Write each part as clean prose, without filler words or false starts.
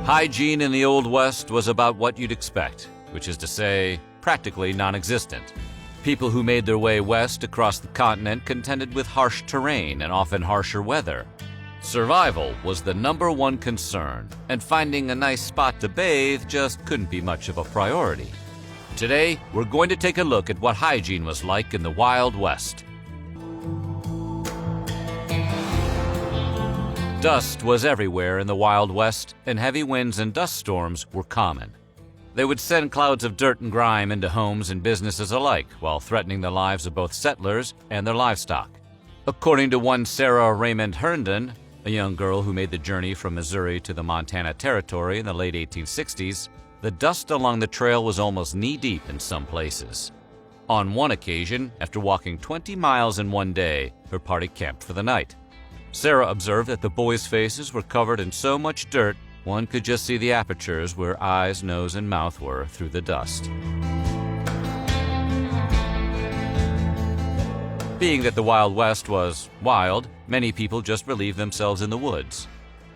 Hygiene in the Old West was about what you'd expect, which is to say, practically non-existent. People who made their way west across the continent contended with harsh terrain and often harsher weather. Survival was the #1 concern, and finding a nice spot to bathe just couldn't be much of a priority. Today, we're going to take a look at what hygiene was like in the Wild West. Dust was everywhere in the Wild West, and heavy winds and dust storms were common. They would send clouds of dirt and grime into homes and businesses alike, while threatening the lives of both settlers and their livestock. According to one Sarah Raymond Herndon, a young girl who made the journey from Missouri to the Montana Territory in the late 1860s, the dust along the trail was almost knee-deep in some places. On one occasion, after walking 20 miles in one day, her party camped for the night. Sarah observed that the boys' faces were covered in so much dirt, one could just see the apertures where eyes, nose, and mouth were through the dust. Being that the Wild West was wild, many people just relieved themselves in the woods.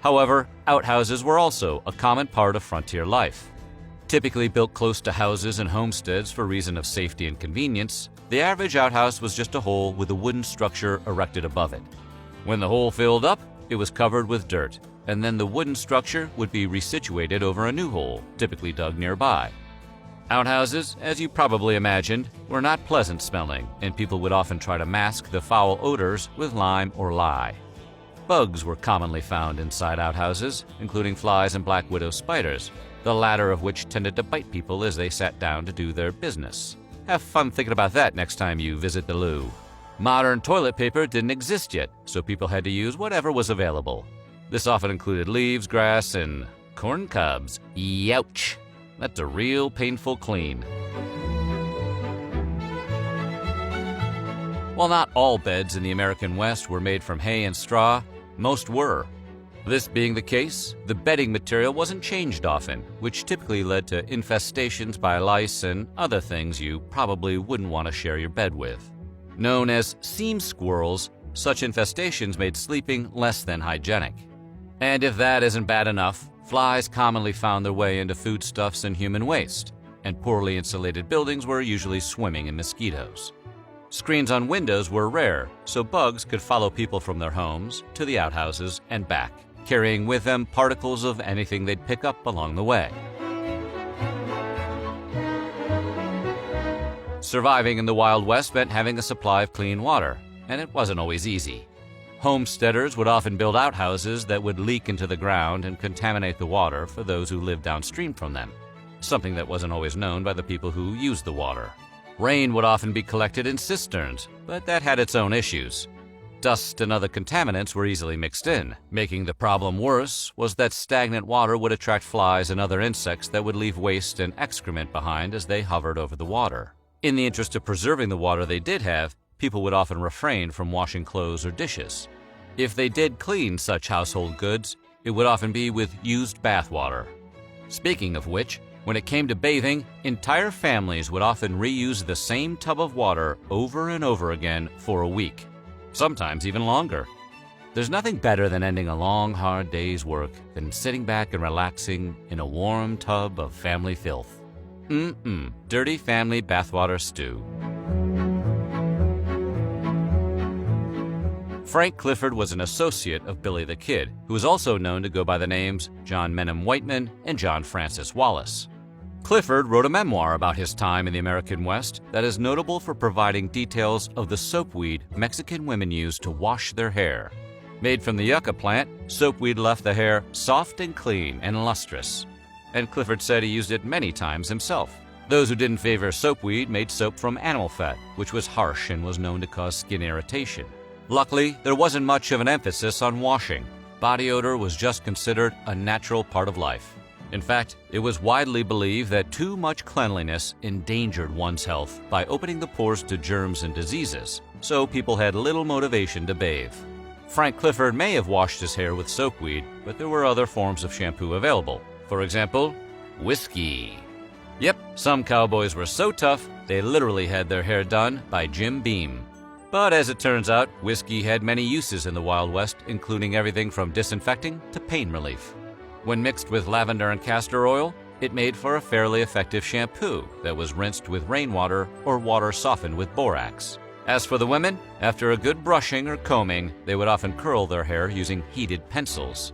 However, outhouses were also a common part of frontier life. Typically built close to houses and homesteads for reason of safety and convenience, the average outhouse was just a hole with a wooden structure erected above it. When the hole filled up, it was covered with dirt, and then the wooden structure would be resituated over a new hole, typically dug nearby. Outhouses, as you probably imagined, were not pleasant smelling, and people would often try to mask the foul odors with lime or lye. Bugs were commonly found inside outhouses, including flies and black widow spiders, the latter of which tended to bite people as they sat down to do their business. Have fun thinking about that next time you visit the loo. Modern toilet paper didn't exist yet, so people had to use whatever was available. This often included leaves, grass, and corn cobs. Youch! That's a real painful clean. While not all beds in the American West were made from hay and straw, most were. This being the case, the bedding material wasn't changed often, which typically led to infestations by lice and other things you probably wouldn't want to share your bed with. Known as seam squirrels, such infestations made sleeping less than hygienic. And if that isn't bad enough, flies commonly found their way into foodstuffs and human waste, and poorly insulated buildings were usually swimming in mosquitoes. Screens on windows were rare, so bugs could follow people from their homes to the outhouses and back, carrying with them particles of anything they'd pick up along the way. Surviving in the Wild West meant having a supply of clean water, and it wasn't always easy. Homesteaders would often build outhouses that would leak into the ground and contaminate the water for those who lived downstream from them, something that wasn't always known by the people who used the water. Rain would often be collected in cisterns, but that had its own issues. Dust and other contaminants were easily mixed in. Making the problem worse was that stagnant water would attract flies and other insects that would leave waste and excrement behind as they hovered over the water. In the interest of preserving the water they did have, people would often refrain from washing clothes or dishes. If they did clean such household goods, it would often be with used bath water. Speaking of which, when it came to bathing, entire families would often reuse the same tub of water over and over again for a week, sometimes even longer. There's nothing better than ending a long, hard day's work than sitting back and relaxing in a warm tub of family filth. Dirty family bathwater stew. Frank Clifford was an associate of Billy the Kid, who was also known to go by the names John Menem Whiteman and John Francis Wallace. Clifford wrote a memoir about his time in the American West that is notable for providing details of the soapweed Mexican women used to wash their hair. Made from the yucca plant, soapweed left the hair soft and clean and lustrous, and Clifford said he used it many times himself. Those who didn't favor soapweed made soap from animal fat, which was harsh and was known to cause skin irritation. Luckily, there wasn't much of an emphasis on washing. Body odor was just considered a natural part of life. In fact, it was widely believed that too much cleanliness endangered one's health by opening the pores to germs and diseases, so people had little motivation to bathe. Frank Clifford may have washed his hair with soapweed, but there were other forms of shampoo available. For example, whiskey. Yep, some cowboys were so tough, they literally had their hair done by Jim Beam. But as it turns out, whiskey had many uses in the Wild West, including everything from disinfecting to pain relief. When mixed with lavender and castor oil, it made for a fairly effective shampoo that was rinsed with rainwater or water softened with borax. As for the women, after a good brushing or combing, they would often curl their hair using heated pencils.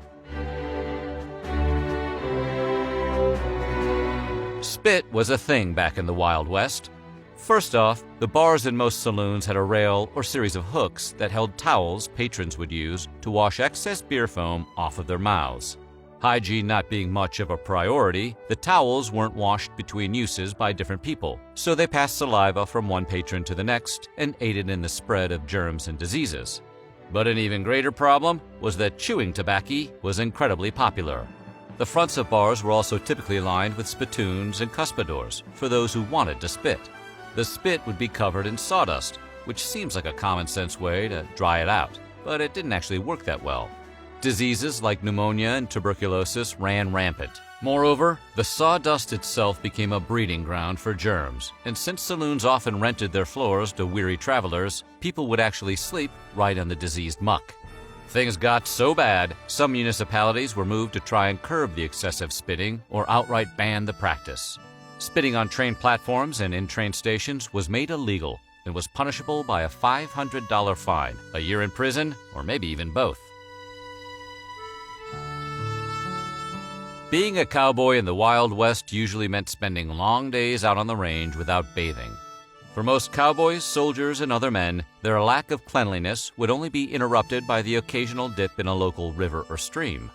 Spit was a thing back in the Wild West. First off, the bars in most saloons had a rail or series of hooks that held towels patrons would use to wash excess beer foam off of their mouths. Hygiene not being much of a priority, the towels weren't washed between uses by different people, so they passed saliva from one patron to the next and aided in the spread of germs and diseases. But an even greater problem was that chewing tobacco was incredibly popular. The fronts of bars were also typically lined with spittoons and cuspidors for those who wanted to spit. The spit would be covered in sawdust, which seems like a common-sense way to dry it out, but it didn't actually work that well. Diseases like pneumonia and tuberculosis ran rampant. Moreover, the sawdust itself became a breeding ground for germs, and since saloons often rented their floors to weary travelers, people would actually sleep right on the diseased muck. Things got so bad, some municipalities were moved to try and curb the excessive spitting or outright ban the practice. Spitting on train platforms and in train stations was made illegal and was punishable by a $500 fine, a year in prison, or maybe even both. Being a cowboy in the Wild West usually meant spending long days out on the range without bathing. For most cowboys, soldiers, and other men, their lack of cleanliness would only be interrupted by the occasional dip in a local river or stream.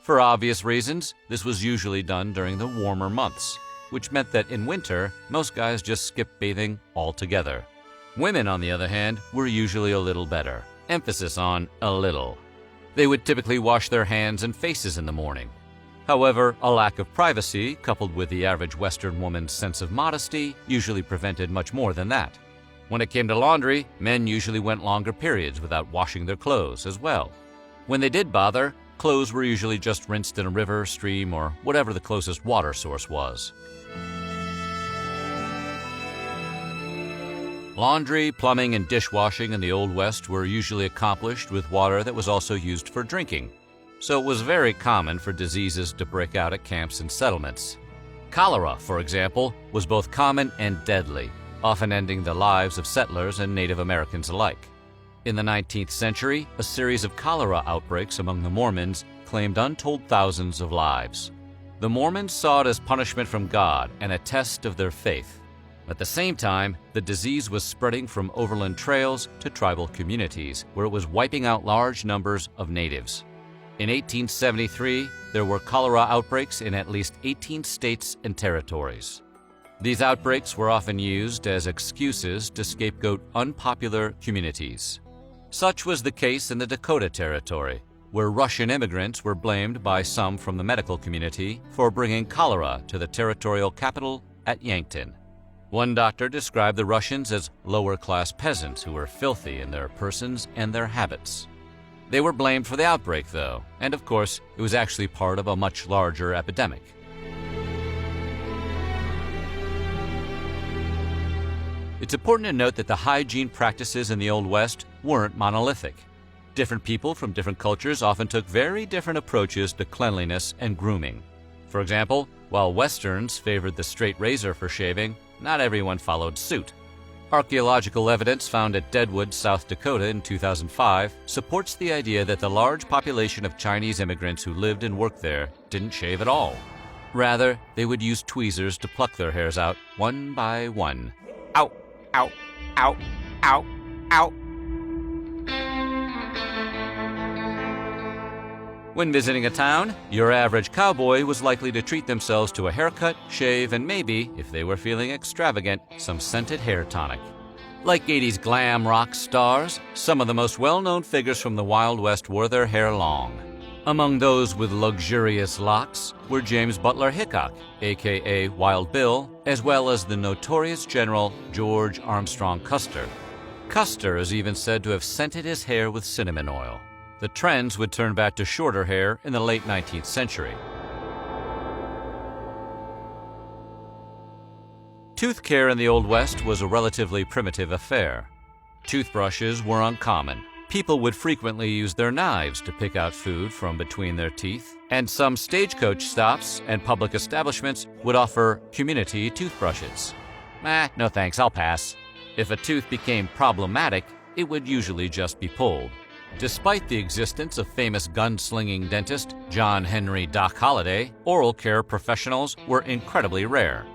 For obvious reasons, this was usually done during the warmer months, which meant that in winter, most guys just skipped bathing altogether. Women, on the other hand, were usually a little better. Emphasis on a little. They would typically wash their hands and faces in the morning. However, a lack of privacy, coupled with the average Western woman's sense of modesty, usually prevented much more than that. When it came to laundry, men usually went longer periods without washing their clothes as well. When they did bother, clothes were usually just rinsed in a river, stream, or whatever the closest water source was. Laundry, plumbing, and dishwashing in the Old West were usually accomplished with water that was also used for drinking, so it was very common for diseases to break out at camps and settlements. Cholera, for example, was both common and deadly, often ending the lives of settlers and Native Americans alike. In the 19th century, a series of cholera outbreaks among the Mormons claimed untold thousands of lives. The Mormons saw it as punishment from God and a test of their faith. At the same time, the disease was spreading from overland trails to tribal communities, where it was wiping out large numbers of natives. In 1873, there were cholera outbreaks in at least 18 states and territories. These outbreaks were often used as excuses to scapegoat unpopular communities. Such was the case in the Dakota Territory, where Russian immigrants were blamed by some from the medical community for bringing cholera to the territorial capital at Yankton. One doctor described the Russians as lower-class peasants who were filthy in their persons and their habits. They were blamed for the outbreak, though, and of course, it was actually part of a much larger epidemic. It's important to note that the hygiene practices in the Old West weren't monolithic. Different people from different cultures often took very different approaches to cleanliness and grooming. For example, while Westerns favored the straight razor for shaving, not everyone followed suit. Archaeological evidence found at Deadwood, South Dakota in 2005 supports the idea that the large population of Chinese immigrants who lived and worked there didn't shave at all. Rather, they would use tweezers to pluck their hairs out one by one. Ow, ow, ow, ow, ow. When visiting a town, your average cowboy was likely to treat themselves to a haircut, shave, and maybe, if they were feeling extravagant, some scented hair tonic. Like 80s glam rock stars, some of the most well-known figures from the Wild West wore their hair long. Among those with luxurious locks were James Butler Hickok, aka Wild Bill, as well as the notorious General George Armstrong Custer. Custer is even said to have scented his hair with cinnamon oil. The trends would turn back to shorter hair in the late 19th century. Tooth care in the Old West was a relatively primitive affair. Toothbrushes were uncommon, People would frequently use their knives to pick out food from between their teeth, and some stagecoach stops and public establishments would offer community toothbrushes. No thanks, I'll pass. If a tooth became problematic, it would usually just be pulled. Despite the existence of famous gunslinging dentist John Henry Doc Holliday, oral care professionals were incredibly rare.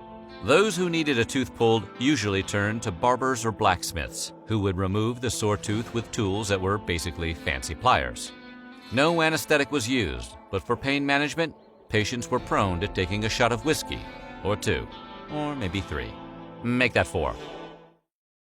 Those who needed a tooth pulled usually turned to barbers or blacksmiths, who would remove the sore tooth with tools that were basically fancy pliers. No anesthetic was used, but for pain management, patients were prone to taking a shot of whiskey, or 2, or maybe 3. Make that 4.